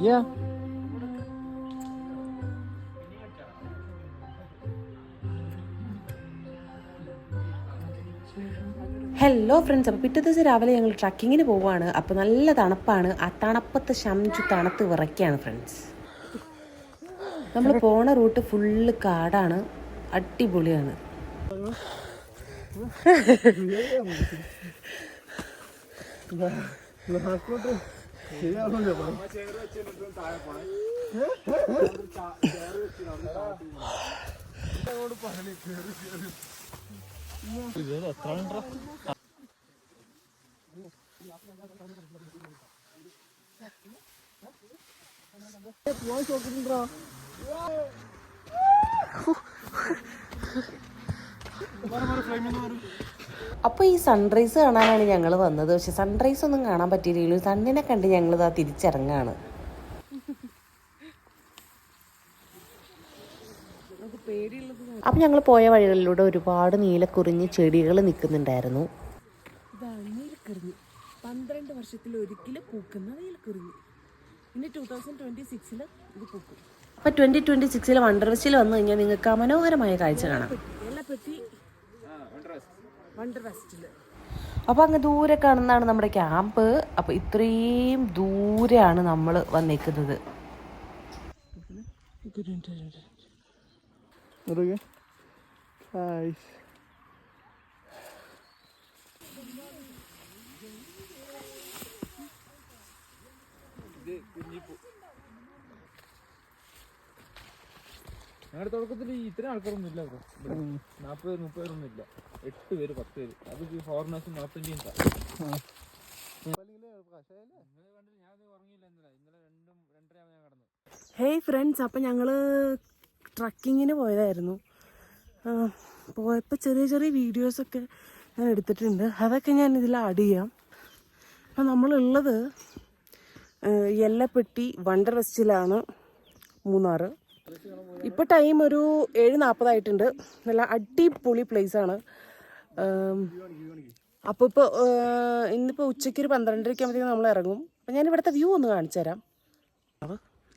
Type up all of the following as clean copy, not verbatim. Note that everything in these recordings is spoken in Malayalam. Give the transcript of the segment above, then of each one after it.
Yeah. ഹലോ ഫ്രണ്ട്സ്, അപ്പോൾ പിറ്റേ ദിവസം രാവിലെ ഞങ്ങൾ ട്രക്കിങ്ങിന് പോവുകയാണ്. അപ്പോൾ നല്ല തണുപ്പാണ്. ആ തണുപ്പത്ത് ശമിച്ചു തണുത്ത് വിറയ്ക്കുകയാണ് ഫ്രണ്ട്സ്. നമ്മൾ പോണ റൂട്ട് ഫുള്ള് കാടാണ്, അടിപൊളിയാണ്. അപ്പോൾ ഈ സൺറൈസ് കാണാനാണ് ഞങ്ങൾ വന്നത്. പക്ഷെ സൺറൈസ് ഒന്നും കാണാൻ പറ്റിയില്ലല്ലോ. സണ്ണിനെ കണ്ട് ഞങ്ങളിതാ തിരിച്ചിറങ്ങാണ്. അപ്പം ഞങ്ങൾ പോയ വഴികളിലൂടെ ഒരുപാട് നീലക്കുറിഞ്ഞ് ചെടികൾ നിൽക്കുന്നുണ്ടായിരുന്നു. 12 വർഷത്തിൽ ഒരിക്കൽ പൂക്കുന്ന നീലക്കുറിഞ്ഞി. ഇനി 2026 ഇത് പൂക്കും. അപ്പോൾ 2026 വണ്ടർ വെസ്റ്റിൽ വന്നു കഴിഞ്ഞാൽ നിങ്ങൾക്ക് ആ മനോഹരമായ കാഴ്ച കാണാം. അപ്പോൾ അങ്ങ് ദൂരെ കാണുന്നതാണ് നമ്മുടെ ക്യാമ്പ്. അപ്പോൾ ഇത്രയും ദൂരെയാണ് നമ്മൾ വന്നേക്കുന്നത്. ഞങ്ങളുടെ തുടക്കത്തിൽ ഇത്രയും ആൾക്കാരൊന്നും ഇല്ല. 40-30 പേരൊന്നും ഇല്ല. 8 പേര് 10 പേര്. അത് ഫോറിനേഴ്സും നോർത്ത് ഇന്ത്യൻസാണ്. ഹേയ് ഫ്രണ്ട്സ്, അപ്പം ഞങ്ങൾ ട്രക്കിങ്ങിന് പോയതായിരുന്നു. പോയപ്പോൾ ചെറിയ ചെറിയ വീഡിയോസൊക്കെ ഞാൻ എടുത്തിട്ടുണ്ട്. അതൊക്കെ ഞാൻ ഇതിൽ ആഡ് ചെയ്യാം. അപ്പം നമ്മളുള്ളത് യെല്ലപ്പെട്ടി വണ്ടർ വെസ്റ്റിലാണ്, മൂന്നാർ. ഇപ്പോൾ ടൈം ഒരു 7:40 ആയിട്ടുണ്ട്. നല്ല അടിപൊളി പ്ലേസാണ്. അപ്പോൾ ഇന്നിപ്പോൾ ഉച്ചയ്ക്ക് ഒരു 12:30 ആകുമ്പോഴത്തേക്കും നമ്മൾ ഇറങ്ങും. അപ്പം ഞാൻ ഇവിടുത്തെ വ്യൂ ഒന്ന് കാണിച്ചു തരാം.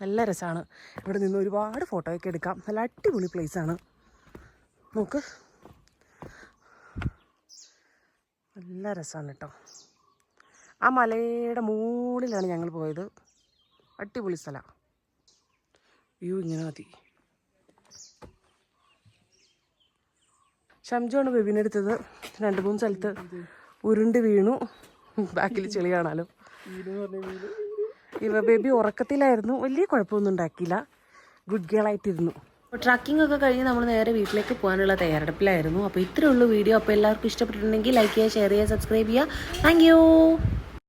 നല്ല രസമാണ്. ഇവിടെ നിന്ന് ഒരുപാട് ഫോട്ടോയൊക്കെ എടുക്കാം. നല്ല അടിപൊളി പ്ലേസാണ്. നോക്ക്, നല്ല രസമാണ് കേട്ടോ. ആ മലയുടെ മുകളിലാണ് ഞങ്ങൾ പോയത്. അടിപൊളി സ്ഥലമാണ്. വ്യൂ ഇങ്ങനെ മതി. ഷംജുവാണ് ബേബിനെടുത്തത്. 2-3 സ്ഥലത്ത് ഉരുണ്ട് വീണു. ബാക്കിൽ ചെളി കാണാലോ. ബേബി ഉറക്കത്തിലായിരുന്നു. വലിയ കുഴപ്പമൊന്നും ഉണ്ടാക്കിയില്ല. Good girl ആയിട്ടിരുന്നു. ട്രക്കിംഗ് ഒക്കെ കഴിഞ്ഞ് നമ്മൾ നേരെ വീട്ടിലേക്ക് പോകാനുള്ള തയ്യാറെടുപ്പിലായിരുന്നു. അപ്പോൾ ഇത്രയേ ഉള്ളൂ വീഡിയോ. അപ്പോൾ എല്ലാവർക്കും ഇഷ്ടപ്പെട്ടിട്ടുണ്ടെങ്കിൽ ലൈക്ക് ചെയ്യുക, ഷെയർ ചെയ്യുക, സബ്സ്ക്രൈബ് ചെയ്യുക. Thank you.